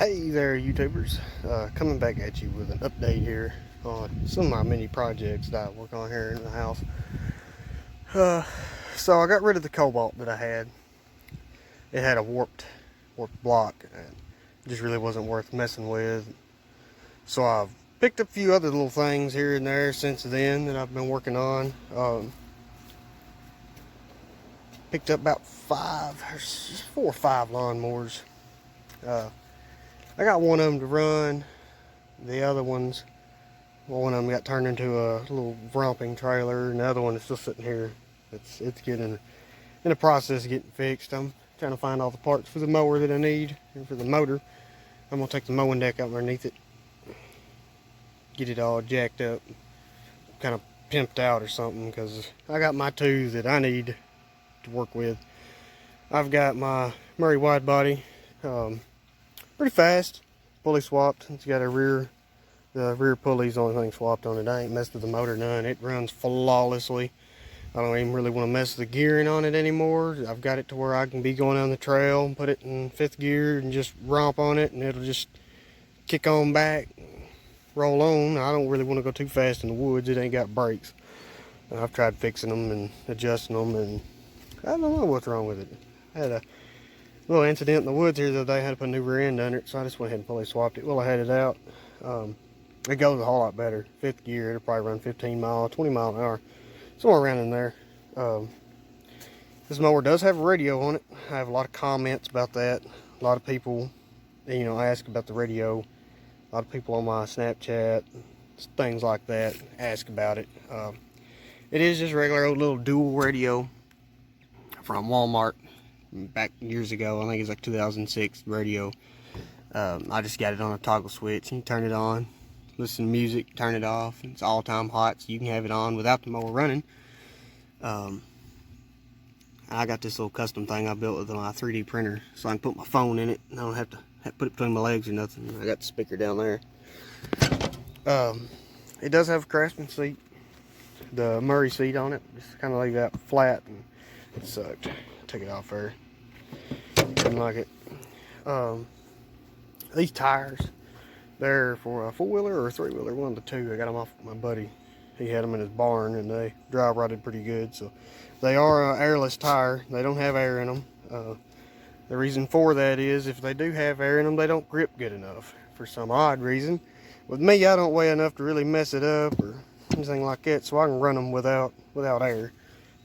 Hey there, YouTubers. Coming back at you with an update here on some of my mini projects that I work on here in the house. So I got rid of the Cobalt that I had. It had a warped block and just really wasn't worth messing with. So I've picked up a few other little things here and there since then that I've been working on. Picked up about 4 or 5 lawnmowers. I got one of them to run. The other ones, one of them got turned into a little romping trailer, and the other one is still sitting here. It's getting in the process of getting fixed. I'm trying to find all the parts for the mower that I need and for the motor. I'm gonna take the mowing deck out underneath it, get it all jacked up, kind of pimped out or something, because I got my two that I need to work with. I've got my Murray wide body, pretty fast, pulley swapped. It's got the rear pulley's the only thing swapped on it. I ain't messed with the motor none. It runs flawlessly. I don't even really want to mess with the gearing on it anymore. I've got it to where I can be going down the trail and put it in 5th gear and just romp on it, and it'll just kick on back, roll on. I don't really want to go too fast in the woods. It ain't got brakes. I've tried fixing them and adjusting them, and I don't know what's wrong with it. I had a little incident in the woods here the other day. I had to put a new rear end under it, so I just went ahead and fully swapped it. Well, I had it out. It goes a whole lot better. 5th gear, it'll probably run 15 miles, 20 mile an hour, somewhere around in there. This mower does have a radio on it. I have a lot of comments about that. A lot of people, ask about the radio. A lot of people on my Snapchat, things like that, ask about it. It is just a regular old little dual radio from Walmart back years ago. I think it's like 2006 radio. I just got it on a toggle switch. You turn it on, listen to music, turn it off. It's all time hot, so you can have it on without the mower running. I got this little custom thing I built with my 3D printer, so I can put my phone in it. I don't have to put it between my legs or nothing. I got the speaker down there. It does have a Craftsman seat, the Murray seat on it. Just kind of leave that flat, and it sucked. Took it off there. Didn't like it. These tires, they're for a 4-wheeler or a 3-wheeler, one of the two. I got them off my buddy. He had them in his barn, and they dry rotted pretty good. So they are an airless tire. They don't have air in them. The reason for that is if they do have air in them, they don't grip good enough for some odd reason. With me, I don't weigh enough to really mess it up or anything like that, so I can run them without air.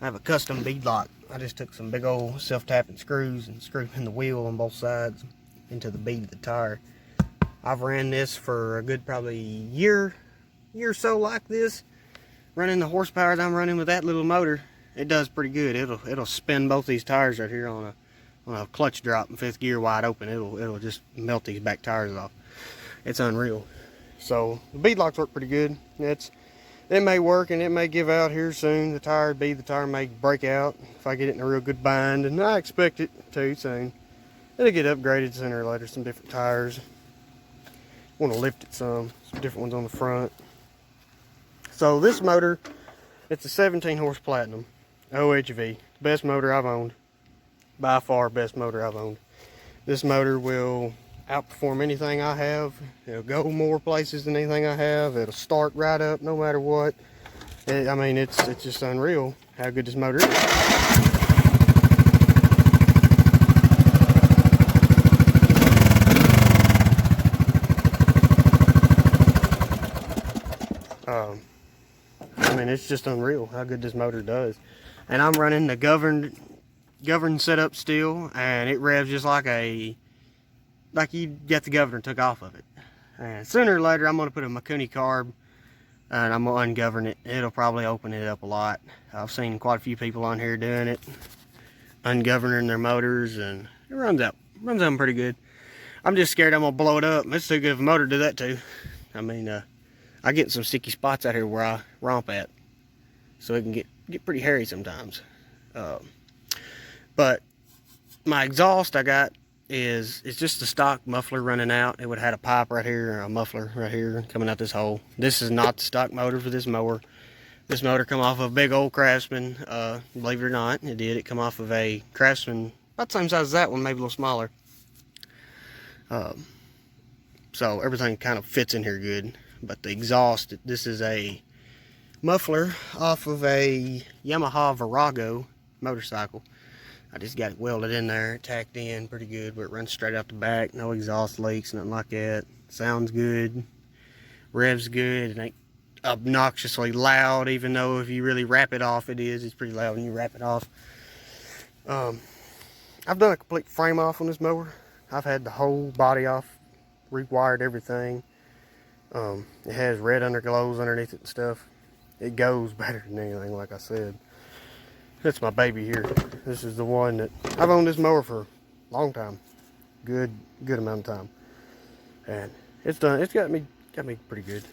I have a custom bead lock. I just took some big old self-tapping screws and screwed in the wheel on both sides into the bead of the tire. I've ran this for a good probably year or so like this. Running the horsepower that I'm running with that little motor, it does pretty good. It'll spin both these tires right here on a clutch drop in 5th gear wide open. It'll just melt these back tires off. It's unreal. So the bead locks work pretty good. It may work and it may give out here soon. The tire may break out if I get it in a real good bind, and I expect it to soon. It'll get upgraded sooner or later, some different tires. Want to lift it some different ones on the front. So this motor, it's a 17 horse Platinum OHV. Best motor I've owned. By far best motor I've owned. This motor will outperform anything I have. It'll go more places than anything I have. It'll start right up no matter what. It's just unreal how good this motor is. It's just unreal how good this motor does. And I'm running the governed setup still, and it revs just like you got the governor took off of it. And sooner or later I'm going to put a Mikuni carb and I'm going to ungovern it. It'll probably open it up a lot. I've seen quite a few people on here doing it, ungoverning their motors, and it runs out pretty good. I'm just scared I'm going to blow it up. It's too good of a motor to do that too. I get some sticky spots out here where I romp at, so it can get pretty hairy sometimes. But my exhaust I got it's just a stock muffler running out. It would have had a pipe right here, a muffler right here coming out this hole. This is not the stock motor for this mower. This motor come off of a big old Craftsman. Believe it or not, it did. It come off of a Craftsman about the same size as that one, maybe a little smaller. so everything kind of fits in here good. But the exhaust, this is a muffler off of a Yamaha Virago motorcycle. I just got it welded in there, tacked in pretty good, but it runs straight out the back. No exhaust leaks, nothing like that. Sounds good, revs good. It ain't obnoxiously loud, even though if you really wrap it off, it's pretty loud when you wrap it off. I've done a complete frame off on this mower. I've had the whole body off, rewired everything. It has red underglows underneath it and stuff. It goes better than anything, like I said. That's my baby here. This is the one that I've owned this mower for a long time, good amount of time, and it's got me pretty good.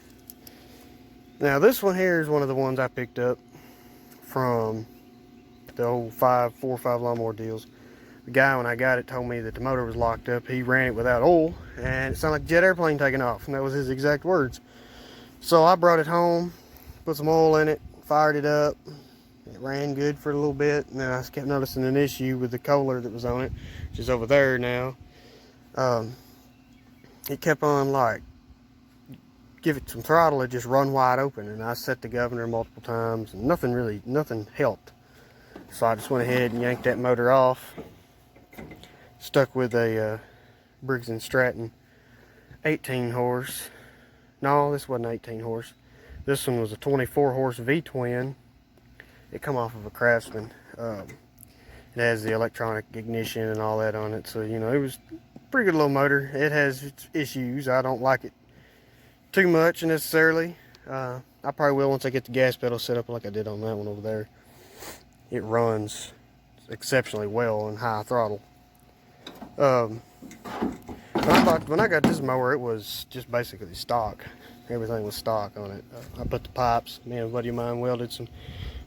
Now this one here is one of the ones I picked up from the old 4-5 lawnmower deals. The guy, when I got it, told me that the motor was locked up. He ran it without oil, and it sounded like a jet airplane taking off, and that was his exact words. So I brought it home, put some oil in it, fired it up. It ran good for a little bit, and then I kept noticing an issue with the Kohler that was on it, which is over there now. It kept on, like, give it some throttle, it just run wide open, and I set the governor multiple times, and nothing helped. So I just went ahead and yanked that motor off. Stuck with a Briggs & Stratton 18 horse. No, this wasn't 18 horse. This one was a 24 horse V-twin. It come off of a Craftsman. It has the electronic ignition and all that on it, so you know it was a pretty good little motor. It has its issues. I don't like it too much necessarily. I probably will once I get the gas pedal set up like I did on that one over there. It runs exceptionally well on high throttle. When I got this mower, it was just basically stock. Everything was stock on it. I put the pipes. Me and a buddy of mine welded some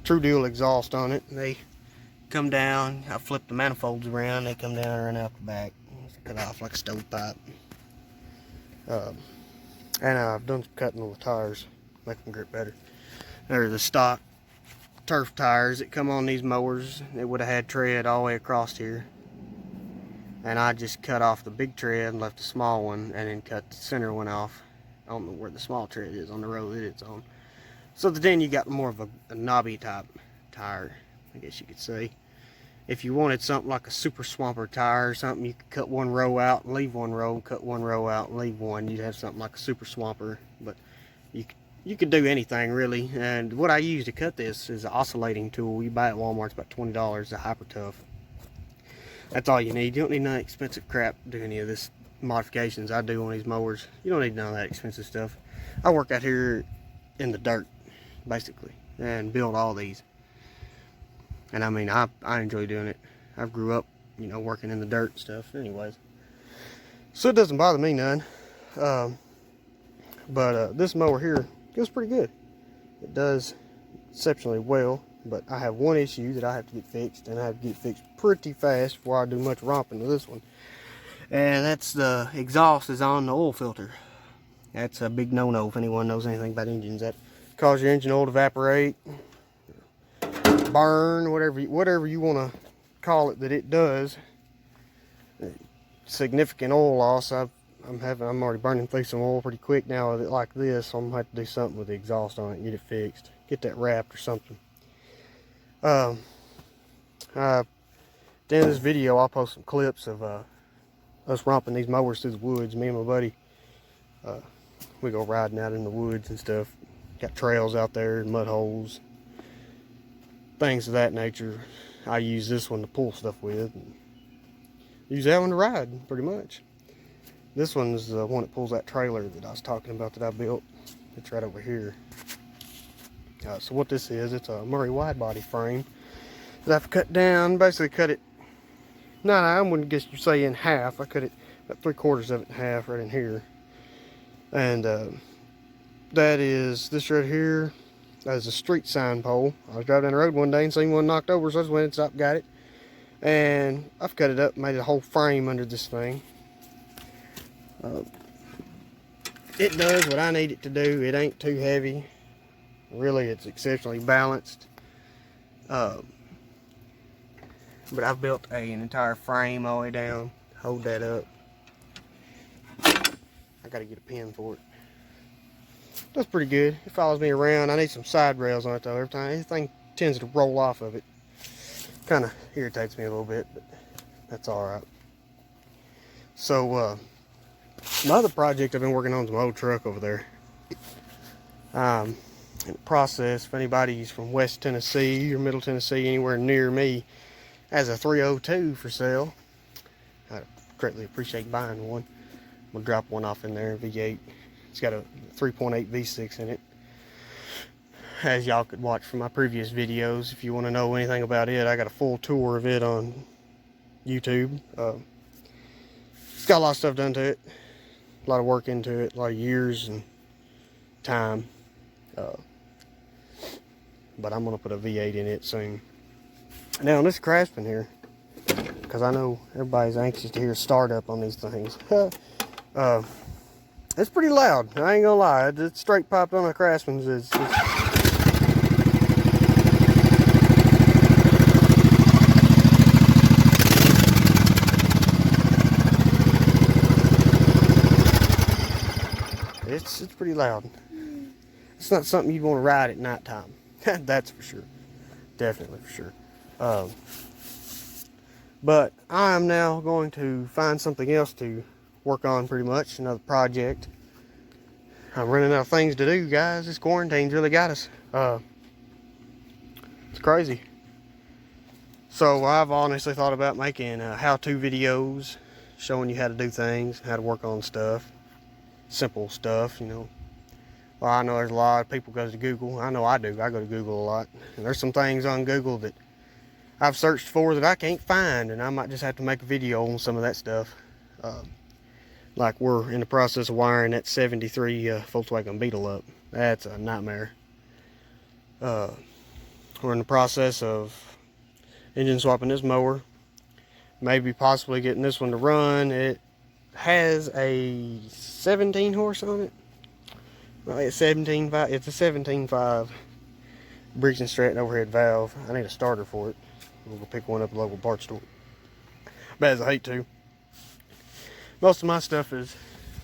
True Deal exhaust on it. They come down. I flip the manifolds around. They come down and run out the back. Cut off like a stovepipe. And I've done some cutting on the tires, make them grip better. They're the stock turf tires that come on these mowers. It would have had tread all the way across here, and I just cut off the big tread and left the small one, and then cut the center one off. I don't know where the small tread is on the road that it's on. So then you got more of a knobby type tire, I guess you could say. If you wanted something like a Super Swamper tire or something, you could cut one row out and leave one row, cut one row out and leave one. You'd have something like a Super Swamper, but you could do anything really. And what I use to cut this is an oscillating tool. You buy it at Walmart, it's about $20. It's a Hyper Tough. That's all you need. You don't need none expensive crap to do any of this modifications I do on these mowers. You don't need none of that expensive stuff. I work out here in the dirt, basically, and build all these. And I mean, I enjoy doing it. I grew up, you know, working in the dirt and stuff anyways. So it doesn't bother me none. But this mower here goes pretty good. It does exceptionally well, but I have one issue that I have to get fixed, and I have to get fixed pretty fast before I do much romping with this one. And that's the exhaust is on the oil filter. That's a big no-no if anyone knows anything about engines. That causes your engine oil to evaporate, burn, whatever you want to call it that it does. Significant oil loss. I'm already burning through some oil pretty quick now with it like this, so I'm gonna have to do something with the exhaust on it and get it fixed. Get that wrapped or something. At the end of this video, I'll post some clips of us romping these mowers through the woods. Me and my buddy, we go riding out in the woods and stuff. Got trails out there, mud holes, things of that nature. I use this one to pull stuff with, and use that one to ride, pretty much. This one's the one that pulls that trailer that I was talking about that I built. It's right over here. So what this is, it's a Murray wide body frame that I've cut down, basically cut it, I wouldn't guess you say in half. I cut it about 3/4 of it in half right in here. And that is this right here. That is a street sign pole. I was driving down the road one day and seen one knocked over, so I just went and stopped, got it. And I've cut it up, made a whole frame under this thing. It does what I need it to do. It ain't too heavy. Really, it's exceptionally balanced. But I've built an entire frame all the way down. Hold that up. I gotta get a pin for it. That's pretty good. It follows me around. I need some side rails on it though. Every time anything tends to roll off of it. Kind of irritates me a little bit, but that's all right. So my other project I've been working on is my old truck over there. In the process, if anybody's from West Tennessee or Middle Tennessee, anywhere near me, has a 302 for sale, I'd greatly appreciate buying one. We'll drop one off in there, V8. It's got a 3.8 V6 in it. As y'all could watch from my previous videos, if you want to know anything about it, I got a full tour of it on YouTube. It's got a lot of stuff done to it, a lot of work into it, a lot of years and time. But I'm gonna put a V8 in it soon. Now on this Craftsman here, because I know everybody's anxious to hear a startup on these things. It's pretty loud. I ain't gonna lie. It's straight popped on the Craftsman's. It's pretty loud. It's not something you'd want to ride at nighttime. That's for sure. Definitely for sure. But I am now going to find something else to work on, pretty much. Another project. I'm running out of things to do, guys. This quarantine's really got us. It's crazy. So I've honestly thought about making how-to videos showing you how to do things, how to work on stuff. Simple stuff, you know. Well, I know there's a lot of people go to Google. I know I do. I go to Google a lot. And there's some things on Google that I've searched for that I can't find, and I might just have to make a video on some of that stuff. Like we're in the process of wiring that 73 Volkswagen Beetle up. That's a nightmare. We're in the process of engine swapping this mower. Maybe possibly getting this one to run. It has a 17 horse on it. Well, it's 17.5. It's a 17.5 Briggs & Stratton overhead valve. I need a starter for it. We'll go pick one up at the local parts store. Bad as I hate to. Most of my stuff is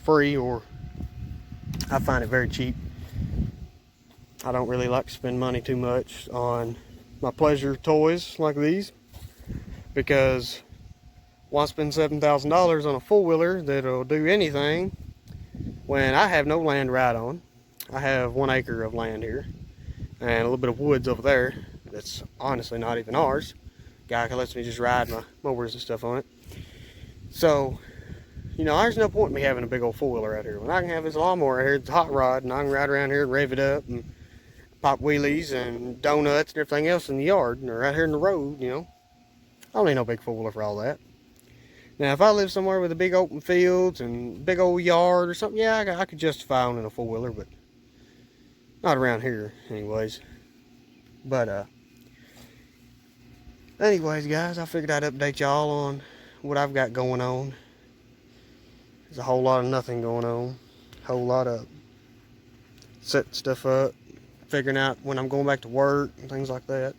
free, or I find it very cheap. I don't really like to spend money too much on my pleasure toys like these, because why spend $7,000 on a four-wheeler that'll do anything when I have no land to ride on? I have 1 acre of land here and a little bit of woods over there that's honestly not even ours. Guy lets me just ride my mowers and stuff on it. So, you know, there's no point in me having a big old four-wheeler out here when I can have this lawnmower out here. It's a hot rod, and I can ride around here and rev it up and pop wheelies and donuts and everything else in the yard, or right here in the road, you know. I don't need no big four-wheeler for all that. Now, if I live somewhere with a big open fields and big old yard or something, yeah, I could justify owning a four-wheeler, but not around here, anyways. But, anyways, guys, I figured I'd update y'all on what I've got going on. There's a whole lot of nothing going on. A whole lot of setting stuff up, figuring out when I'm going back to work and things like that.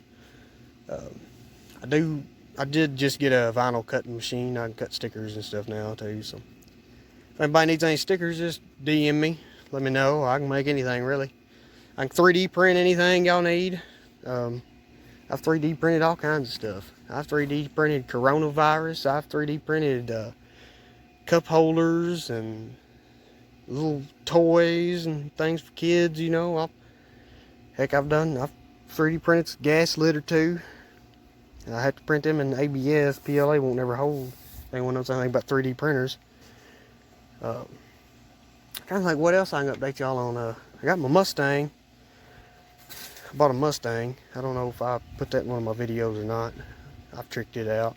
I did just get a vinyl cutting machine. I can cut stickers and stuff now too. So if anybody needs any stickers, just DM me. Let me know. I can make anything really. I can 3D print anything y'all need. I've 3D printed all kinds of stuff. I've 3D printed coronavirus. I've 3D printed cup holders and little toys and things for kids, you know. I've 3D printed some gas litter too. I have to print them in ABS. PLA won't never hold. They won't know something about 3D printers. Kind of like what else I can update y'all on. I got my Mustang. I bought a Mustang. I don't know if I put that in one of my videos or not. I've tricked it out.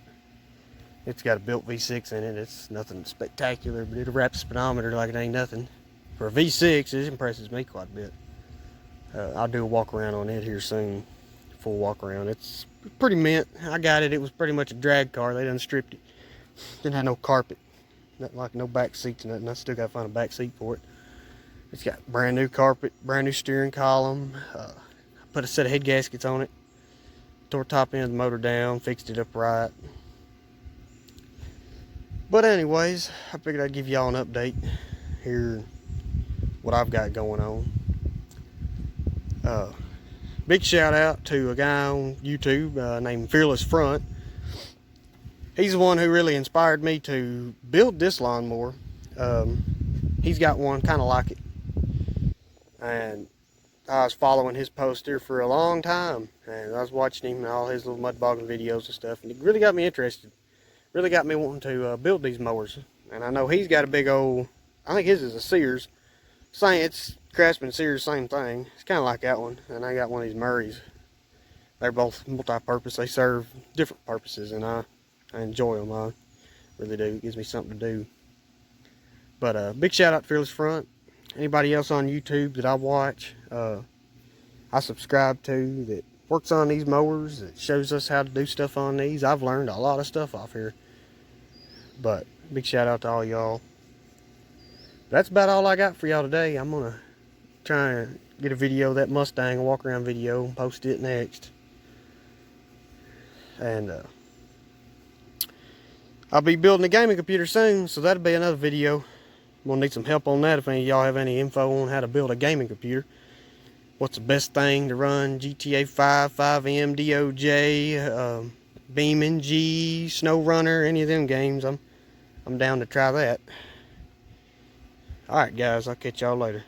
It's got a built V6 in it. It's nothing spectacular, but it'll wrap the speedometer like it ain't nothing. For a V6, it impresses me quite a bit. I'll do a walk around on it here soon. Full walk around. It's pretty mint. I got it. It was pretty much a drag car. They done stripped it. Didn't have no carpet. Like no back seats or nothing. I still got to find a back seat for it. It's got brand new carpet, brand new steering column. Put a set of head gaskets on it. Tore top end of the motor down. Fixed it up right. But anyways, I figured I'd give y'all an update hear what I've got going on. Big shout out to a guy on YouTube named Fearless Front. He's the one who really inspired me to build this lawnmower. He's got one kind of like it, and I was following his poster for a long time, and I was watching him and all his little mud bogging videos and stuff, and it really got me interested. Really got me wanting to build these mowers. And I know he's got a big old, I think his is a Sears. It's Craftsman Sears, same thing. It's kind of like that one. And I got one of these Murrays. They're both multi-purpose. They serve different purposes, and I enjoy them. I really do. It gives me something to do. But big shout out to Fearless Front. Anybody else on YouTube that I watch, I subscribe to, that works on these mowers, that shows us how to do stuff on these. I've learned a lot of stuff off here. But big shout out to all y'all. That's about all I got for y'all today. I'm gonna try and get a video of that Mustang, a walk around video, and post it next. And I'll be building a gaming computer soon, so that'll be another video. I'm gonna need some help on that if any of y'all have any info on how to build a gaming computer. What's the best thing to run GTA 5, 5M, DOJ, BeamNG, SnowRunner, any of them games. I'm down to try that. Alright guys, I'll catch y'all later.